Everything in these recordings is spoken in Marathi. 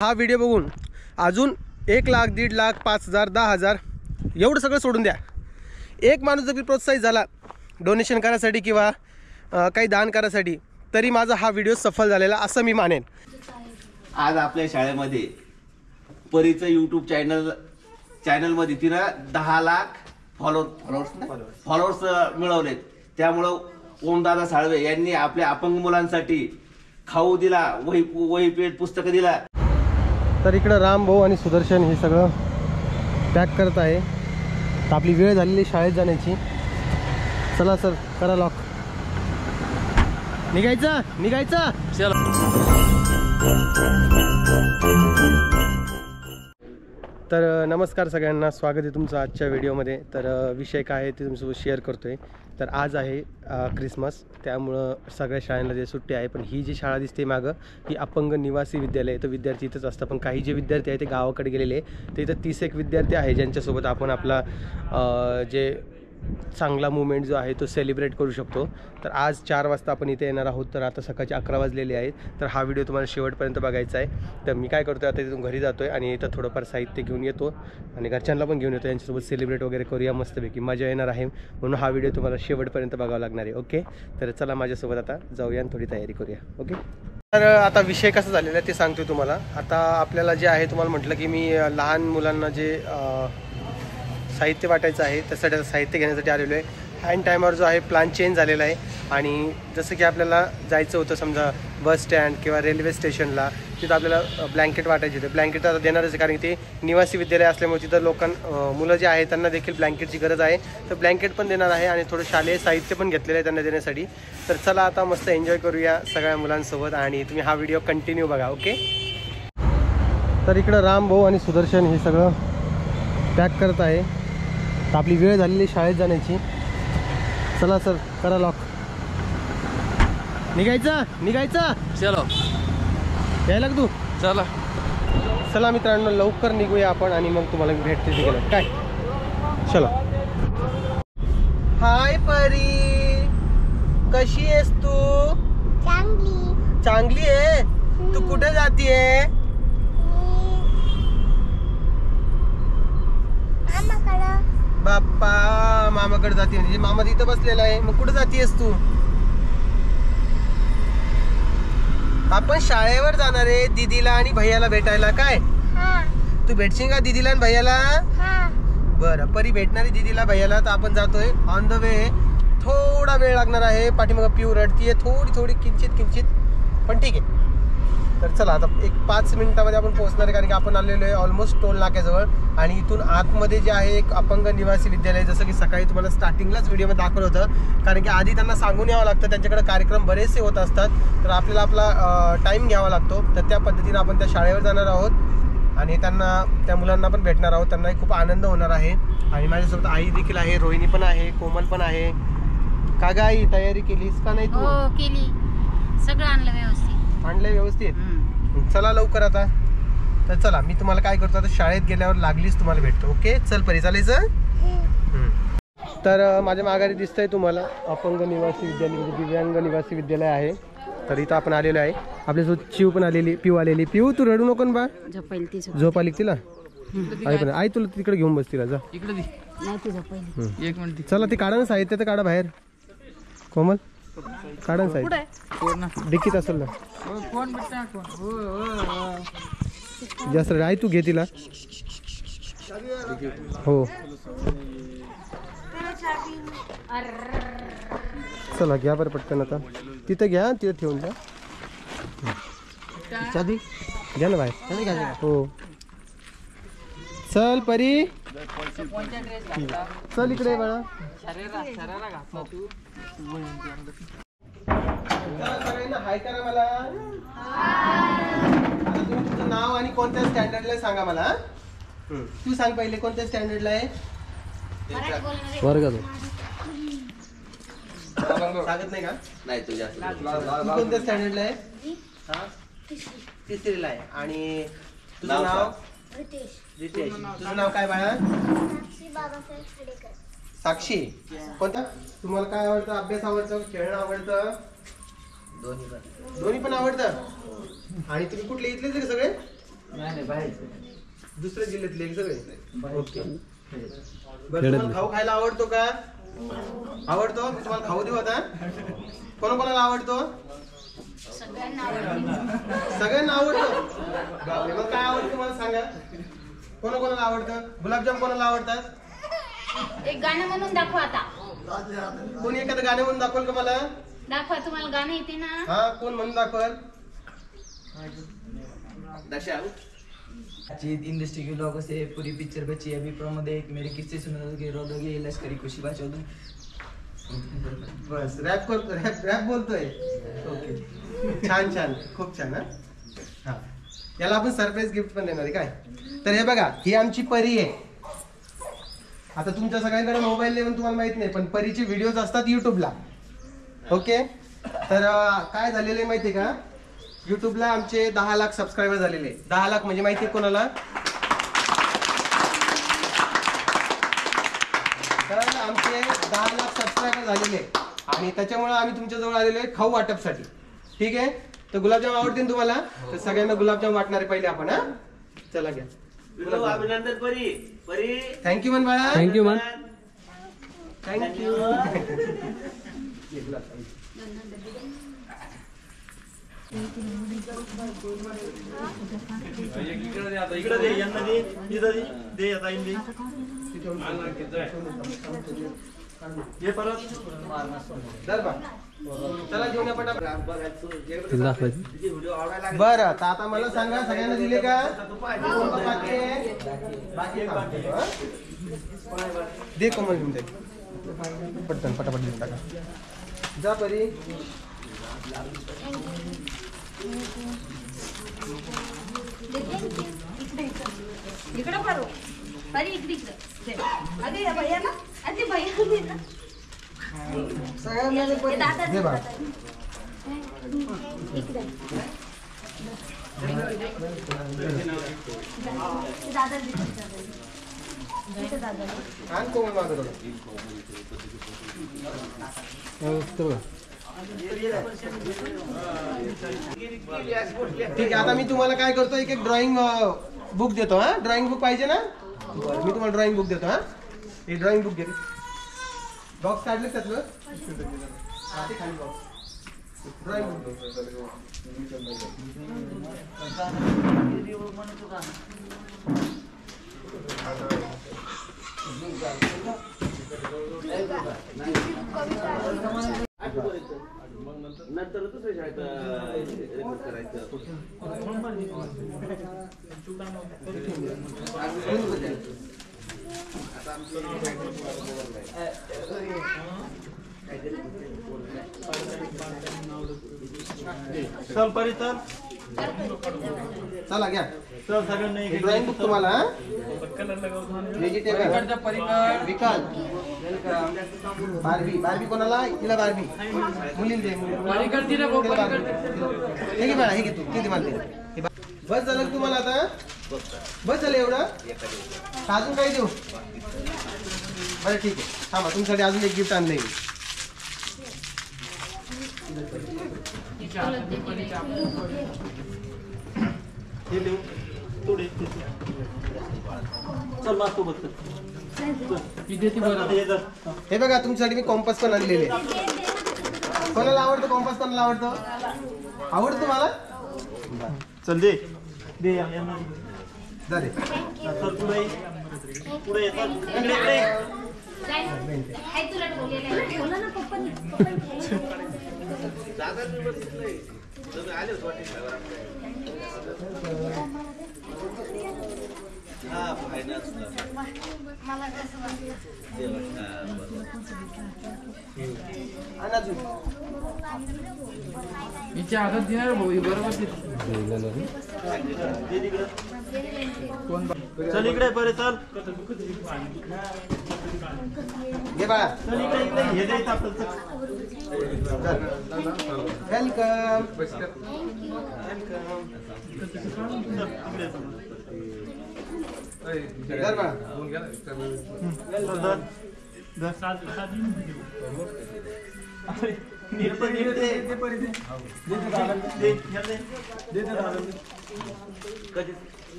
हा व्हिडिओ बघून अजून 1 लाख 1.5 लाख 5,000 10,000 एवढं सगळं सोडून द्या. एक माणूस जर प्रोत्साहित झाला डोनेशन करायसाठी किंवा काही दान करायसाठी तरी माझा हा व्हिडिओ सफल झालेला असं मी मानेन. आज आपल्या शाळेमध्ये परीचं यूट्यूब चॅनलमध्ये तिनं 10 लाख फॉलोअर्स मिळवलेत. त्यामुळं ओमदादा साळवे यांनी आपल्या अपंग मुलांसाठी खाऊ दिला, वही पेट पुस्तकं दिला. तर इकडं राम भाऊ आणि सुदर्शन हे सगळं पॅक करत आहे. तर आपली वेळ झालेली शाळेत जाण्याची. चला सर करा लॉक. निघायचं चला. तर नमस्कार सगळ्यांना, स्वागत आहे तुमचं आजच्या व्हिडिओमध्ये. तर विषय काय आहे ते तुमच्यासोबत शेअर करतो आहे. तर आज आहे क्रिसमस, त्यामुळं सगळ्या शाळांना जे सुट्टी आहे. पण ही जी शाळा दिसते मागं ही अपंग निवासी विद्यालय आहे. तर विद्यार्थी इथंच असतं, पण काही जे विद्यार्थी आहे ते गावाकडे गेलेले आहे. तर इथं 30 एक विद्यार्थी आहे ज्यांच्यासोबत आपण आपला जे चांगला मुवमेंट जो आहे तो सेलिब्रेट करू शकतो. तर आज 4 वाजता आपण इथे येणार आहोत. तर आता सकाळचे 11 वाजलेले आहेत. तर हा व्हिडिओ तुम्हाला शेवटपर्यंत बघायचा आहे. तर मी काय करतो आता इथून घरी जातो आहे आणि इथं थोडंफार साहित्य घेऊन येतो आणि घरच्यांना पण घेऊन येतो. यांच्यासोबत सेलिब्रेट वगैरे करूया, मस्तपैकी मजा येणार आहे. म्हणून हा व्हिडिओ तुम्हाला शेवटपर्यंत बघावा लागणार आहे. ओके, तर चला माझ्यासोबत आता जाऊया आणि थोडी तयारी करूया. ओके, तर आता विषय कसा झालेला आहे ते सांगतो तुम्हाला. आता आपल्याला जे आहे तुम्हाला म्हटलं की मी लहान मुलांना जे साहित्य वाटायचं आहे त्यासाठी साहित्य घेण्यासाठी आलेलो आहे. हँड टायमर जो आहे प्लॅन चेंज झालेला आहे. आणि जसं की आपल्याला जायचं होतं समजा बस स्टँड किंवा रेल्वे स्टेशनला, तिथं आपल्याला ब्लँकेट वाटायचे होते. ब्लँकेट आता देणारच आहे, कारण की ते निवासी विद्यालय असल्यामुळे तिथं मुलं जे आहे त्यांना देखील ब्लँकेटची गरज आहे. तर ब्लँकेट पण देणार आहे आणि थोडं शालेय साहित्य पण घेतलेलं आहे त्यांना देण्यासाठी. तर चला आता मस्त एन्जॉय करूया सगळ्या मुलांसोबत आणि तुम्ही हा व्हिडिओ कंटिन्यू बघा. ओके, तर इकडं राम भाऊ आणि सुदर्शन हे सगळं पॅक करत आहे. तर आपली वेळ झालेली शाळेत जाण्याची. चला सर करा लॉक. निघायचं चलो. यायला तू चला चला मित्रांनो, लवकर निघूया आपण आणि मग तुम्हाला मी भेटते तिकडे. काय चला. हाय परी, कशी आहेस तू? चांगली आहे. तू कुठे जातीये? बाप्पा, मामाकडे जाते. म्हणजे मामा तिथं बसलेला आहे. मग कुठे जातीयस तू? आपण शाळेवर जाणार आहे दीदीला आणि भैयाला भेटायला. काय तू भेटशील का दीदीला आणि भैयाला? बरं, परी भेटणारी दीदीला भैयाला. तर आपण जातोय ऑन द वे. थोडा वेळ लागणार आहे. पाठीमागं पिऊ रडतीये थोडी किंचित, पण ठीक आहे. तर चला आता 5 मिनिटामध्ये आपण पोहोचणार आहे, कारण की आपण आलेलो आहे ऑलमोस्ट टोल नाक्याजवळ. आणि इथून आतमध्ये जे आहे एक अपंग निवासी विद्यालय, जसं की सकाळी तुम्हाला स्टार्टिंगलाच व्हिडिओमध्ये दाखवलं होतं. कारण की आधी त्यांना सांगून यावं लागतं, त्यांच्याकडे कार्यक्रम बरेचसे होत असतात. तर आपल्याला आपला टाईम घ्यावा लागतो. तर त्या पद्धतीने आपण त्या शाळेवर जाणार आहोत आणि त्या मुलांना पण भेटणार आहोत. त्यांनाही खूप आनंद होणार आहे. आणि माझ्यासोबत आई देखील आहे, रोहिणी पण आहे, कोमल पण आहे. का ग आई, तयारी केलीस का नाही तू? हो केली, सगळं आणलं व्यवस्थित. चला लवकर आता. तर चला मी तुम्हाला काय करतो आता, शाळेत गेल्यावर लागलीच तुम्हाला भेटतो. ओके, चल परी, चालायचं. तर माझ्या माघारी दिसतंय तुम्हाला अपंग निवासी विद्यालय, म्हणजे दिव्यांग निवासी विद्यालय आहे. तर इथं आपण आलेलो आहे. आपल्यासोबत चिव पण आलेली, पिऊ आलेली. पिऊ तू रडू नको बा, झोप आली तिला. आई तुला तिकडे घेऊन बस तिला, जा एक मिनिट. चला ती काढा ना साहित्य, तर काढा बाहेर. कोमल काढा ना साहित्य, डिकीत असेल ना. जास्त आई तू घे तिला. हो चला घ्या बरं पटकन. आता तिथं घ्या, तिथं ठेवून द्या. घ्या ना बाहेर. हो चल परी, चल इकडे बाळा. हाय करा मला. आता तुम्ही तुमचं नाव आणि कोणत्या स्टँडर्डला सांगा मला. तू सांग पहिले, कोणत्या स्टँडर्डला आहे? वर्गात सांगत नाही का? नाही तुझ्या. तू कोणत्या स्टँडर्डला आहे? तिसरीला आहे. आणि तुझं नाव? रितेश. तुझं नाव काय बाळा? साक्षी. कोणता? तुम्हाला काय आवडतं? अभ्यास आवडतं, खेळणं आवडतं? दोन्ही पण आवडतं. आणि तुम्ही कुठले इथलेच आहे का सगळे? दुसऱ्या जिल्ह्यातले सगळे ओके. बरं तुम्हाला खाऊ खायला आवडतो का? आवडतो. मी तुम्हाला खाऊ देऊ आता. कोणाकोणाला आवडतो? सगळ्यांना आवडते. सगळ्यांना आवडतो. बापरे, मग काय आवडतं मला सांगा. कोणाकोणाला आवडतं? गुलाबजाम कोणाला आवडतात? एक गाणं म्हणून दाखवा आता. कोणी एखादं गाणं म्हणून दाखवल का मला? दाखवा, तुम्हाला गाणं येते ना? हा, कोण म्हणून दाखवल? इंडस्ट्री के लोगों से पूरी पिक्चर बची अभी प्रोमो देख मेरे किस्से सुनोगे रोलोगे लश्करी खुशी बाचोगे. बस रॅप करतो. रॅप बोलतोय. ओके, छान छान, खूप छान. हा, याला आपण सरप्राईज गिफ्ट पण देणार आहे काय. तर हे बघा, ही आमची परी आहे. आता तुमच्या सगळ्यांकडे मोबाईल नाही तुम्हाला माहित नाही, पण परीचे व्हिडिओज असतात युट्यूबला. ओके, तर काय झालेलं आहे माहितीये का, युट्यूबला आमचे 10 लाख सबस्क्रायबर झालेले. 10 लाख म्हणजे माहितीये कोणाला? तर आमचे 10 लाख सबस्क्रायबर झालेले आणि त्याच्यामुळे आम्ही तुमच्याजवळ आलेलो आहे खाऊ वाटपसाठी. ठीक आहे, तर गुलाबजाम आवडतील तुम्हाला? तर सगळ्यांना गुलाबजाम वाटणारे पहिले आपण. हा, चला घ्या. अभिनंदन परी. परी थँक्यू मन बाळा. थँक्यू मन. थँक्यू. चला घेऊन या पटापट. बरं, तर आता मला सांगा, सगळ्यांना दिले का? बाकी आहे? दे कोमल घेऊन दे पटकन, पटापट देऊन टाका. जा परी. इकडं करू. अरे इकडे इकडे. अरे या भैया ना. अरे भैया दे ना. हे दादा दे बा. इकडे. दादा दे. दादा. आण कोमल मागं थोडं. ठीक आहे, आता मी तुम्हाला काय करतो, एक ड्रॉइंग बुक देतो. हा, ड्रॉइंग बुक पाहिजे ना? मी तुम्हाला ड्रॉइंग बुक देतो. हा, हे ड्रॉइंग बुक घे. बॉक्स काढले त्यातलं. Drawing book. नंतर दुसऱ्या शाळेत रेकॉर्ड करायचं. चला घ्या ड्रॉइंग बुक तुम्हाला. व्हेजिटेबल विकाल. बार्बी. बार्बी कोणाला? हिला बार्बी. मुलीला दे. हे घे बाळा, हे घे तू. किती मानते? बस झालं का तुम्हाला आता? बस झालं एवढं? अजून काही देऊ? बरं ठीक आहे, थांबा, तुमच्यासाठी अजून एक गिफ्ट आणलंय. हे देऊ. हे बघा, तुमच्यासाठी मी कॉम्पास पण आणलेले. कोणाला आवडतो कॉम्पास? कोणाला आवडतो? आवडतो मला? चल दे दे जा दे. पुढे येतात तुला ठेवलेलं बोला ना पप्पांनी. मला कसं वाटलं. हिच्या हातात दिणार भाऊ, ही बरोबर चल इकडे बरे चल घे बाळा. चल इकडे इकडे हे द्यायचं आपलं. वेलकम. धर बाळा.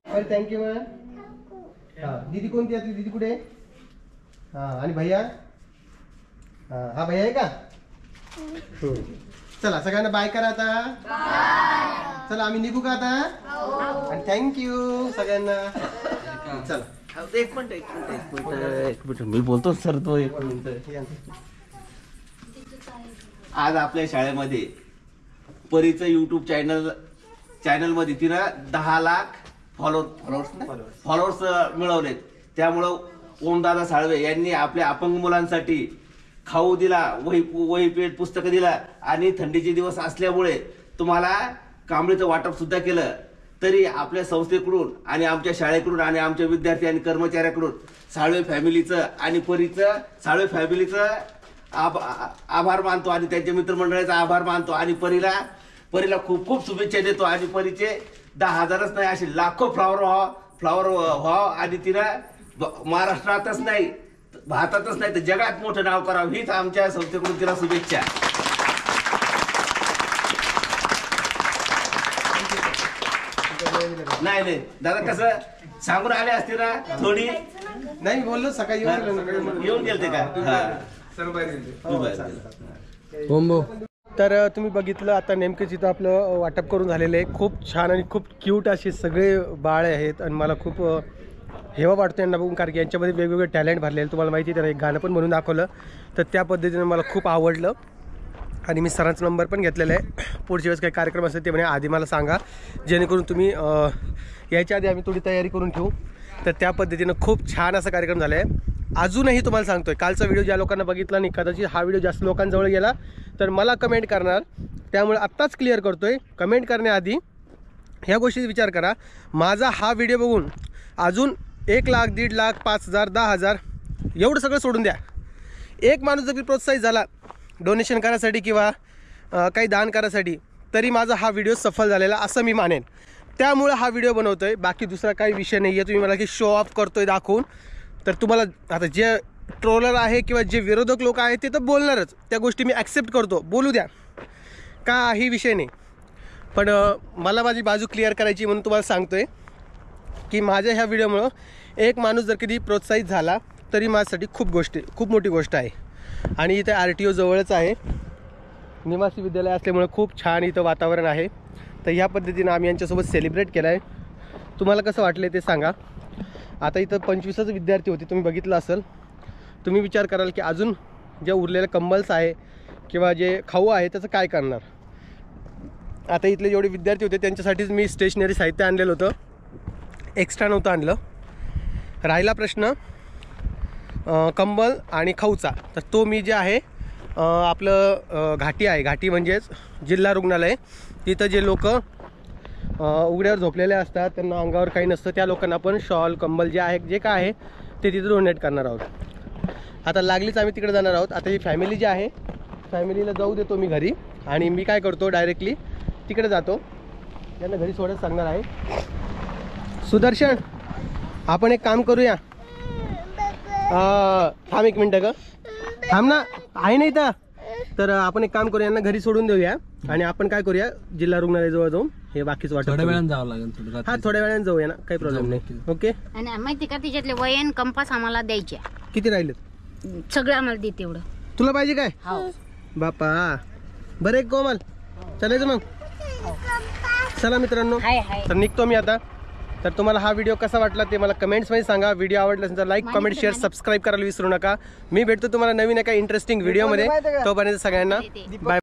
अरे थँक्यू मॅम. हा दीदी कोणती आहे? दीदी कुठे आहे? हा आणि भैया? हा भैया आहे का? चला सगळ्यांना बाय करा आता. चला आम्ही निघू का आता? आणि थँक्यू सगळ्यांना. चला एक मिनिट मी बोलतो सर तो एक मिनिट. आज आपल्या शाळेमध्ये परीचं युट्यूब चॅनल मध्ये तिनं 10 लाख फॉलोअर्स मिळवलेत. त्यामुळं ओमदादा साळवे यांनी आपल्या अपंग मुलांसाठी खाऊ दिला, वही पेट पुस्तकं दिला आणि थंडीचे दिवस असल्यामुळे तुम्हाला कांबळीचं वाटप सुद्धा केलं. तरी आपल्या संस्थेकडून आणि आमच्या शाळेकडून आणि आमच्या विद्यार्थी आणि कर्मचाऱ्याकडून साळवे फॅमिलीचं आणि परीचं साळवे फॅमिलीचं आभार मानतो आणि त्यांच्या मित्रमंडळाचा आभार मानतो आणि परीला खूप खूप शुभेच्छा देतो. आणि परीचे 10,000च नाही असे लाखो फ्लॉवर व्हावं आणि तिला महाराष्ट्रातच नाही भारतातच नाही तर जगात मोठं नाव करावं हीच आमच्या संस्थेकडून तिला शुभेच्छा. नाही दादा कसं सांगून आले असते ना थोडी. नाही बोललो सकाळी येऊन गेलते का? तर तुम्ही बघितलं आता नेमकेच इथं आपलं वाटप करून झालेलं आहे. खूप छान आणि खूप क्यूट असे सगळे बाळे आहेत आणि मला खूप हेवा वाटतो यांना बघून, कारण की यांच्यामध्ये वेगवेगळे टॅलेंट भरलेले. तुम्हाला माहिती आहे त्याला एक गाणं पण म्हणून दाखवलं तर त्या पद्धतीने मला खूप आवडलं आणि मी सरांचा नंबर पण घेतलेला आहे. पुढच्या वेळेस काही कार्यक्रम असेल ते म्हणे आधी मला सांगा, जेणेकरून तुम्ही यायच्या आधी आम्ही थोडी तयारी करून ठेवू. तर त्या पद्धतीनं खूप छान असा कार्यक्रम झाला आहे. अजूनही तुम्हाला सांगतोय, कालचा व्हिडिओ ज्या लोकांना बघितला नाही, कदाचित हा व्हिडिओ जास्त लोकांजवळ गेला तर मला कमेंट करणार. त्यामुळे आत्ताच क्लिअर करतोय, कमेंट करण्याआधी ह्या गोष्टीचा विचार करा. माझा हा व्हिडिओ बघून अजून 1 लाख, 1.5 लाख, 5,000, 10,000 एवढं सगळं सोडून द्या. एक माणूस जर प्रोत्साहित झाला डोनेशन करायसाठी किंवा काही दान करायसाठी, तरी माझा हा व्हिडिओ सफल झालेला असं मी मानेन. त्यामुळे हा व्हिडिओ बनवतोय, बाकी दुसरा काही विषय नाही आहे. तुम्ही मला की शो ऑफ करतोय दाखवून, तर तुम्हाला आता जे ट्रोलर आहे किंवा जे विरोधक लोक आहेत ते तर बोलणारच, त्या गोष्टी मी ॲक्सेप्ट करतो, बोलू द्या, काही विषय नाही. पण मला माझी बाजू क्लिअर करायची म्हणून तुम्हाला सांगतोय की माझ्या ह्या व्हिडिओमुळं एक माणूस जर कधी प्रोत्साहित झाला तरी माझ्यासाठी खूप मोठी गोष्ट आहे. आणि इथे RTO जवळच आहे, निवासी विद्यालय असल्यामुळे खूप छान इथं वातावरण आहे. तर ह्या पद्धतीनं आम्ही यांच्यासोबत सेलिब्रेट केलं आहे. तुम्हाला कसं वाटलं ते सांगा. आता इथं 25च विद्यार्थी होते, तुम्ही बघितलं असेल. तुम्ही विचार कराल की अजून जे उरलेले कंबल्स आहे किंवा जे खाऊ आहे त्याचं काय करणार. आता इथले जेवढे विद्यार्थी होते त्यांच्यासाठीच मी स्टेशनरी साहित्य आणलेलं होतं, एक्स्ट्रा नव्हतं आणलं. राहिला प्रश्न कंबल आणि खाऊचा, तर तो मी जे आहे आपलं घाटी आहे, घाटी म्हणजेच जिल्हा रुग्णालय, तिथं जे लोक उघड्यावर झोपलेले असतात, त्यांना अंगावर काही नसतं, त्या लोकांना आपण शॉल कंबल जे आहे जे काय आहे ते तिथं डोनेट करणार आहोत. आता लागलीच आम्ही तिकडे जाणार आहोत. आता ही फॅमिली जी आहे, फॅमिलीला जाऊ देतो मी घरी आणि मी काय करतो डायरेक्टली तिकडे जातो, त्यांना घरी सोडायचं सांगणार आहे. सुदर्शन, आपण एक काम करूया, थांब 1 मिनटं ग, थांब ना, आहे नाही तर आपण एक काम करूया, यांना घरी सोडून देऊया आणि आपण काय करूया जिल्हा रुग्णालयाजवळ जाऊन हे बाकीच वाटत थोड्या वेळानं जावं लागेल. हा थोड्या वेळाने जाऊया ना, काही प्रॉब्लेम नाही. ओके. आणि माहिती का तिच्यातले वयन कंपास आम्हाला द्यायच्या, किती राहिलेत? सगळं आम्हाला दे तेवढं. तुला पाहिजे काय? हो. बापा बरं एक कोमल, चालायचं मग. चला मित्रांनो, हाय तर निघतो मी आता. तर तुम्हाला हा व्हिडिओ कसा वाटला ते मला कमेंट्समध्ये सांगा. व्हिडिओ आवडला असेल तर लाईक, कमेंट, शेअर, सबस्क्राईब करायला विसरू नका. मी भेटतो तुम्हाला नवीन एका इंटरेस्टिंग व्हिडिओमध्ये. तोपर्यंत सगळ्यांना बाय.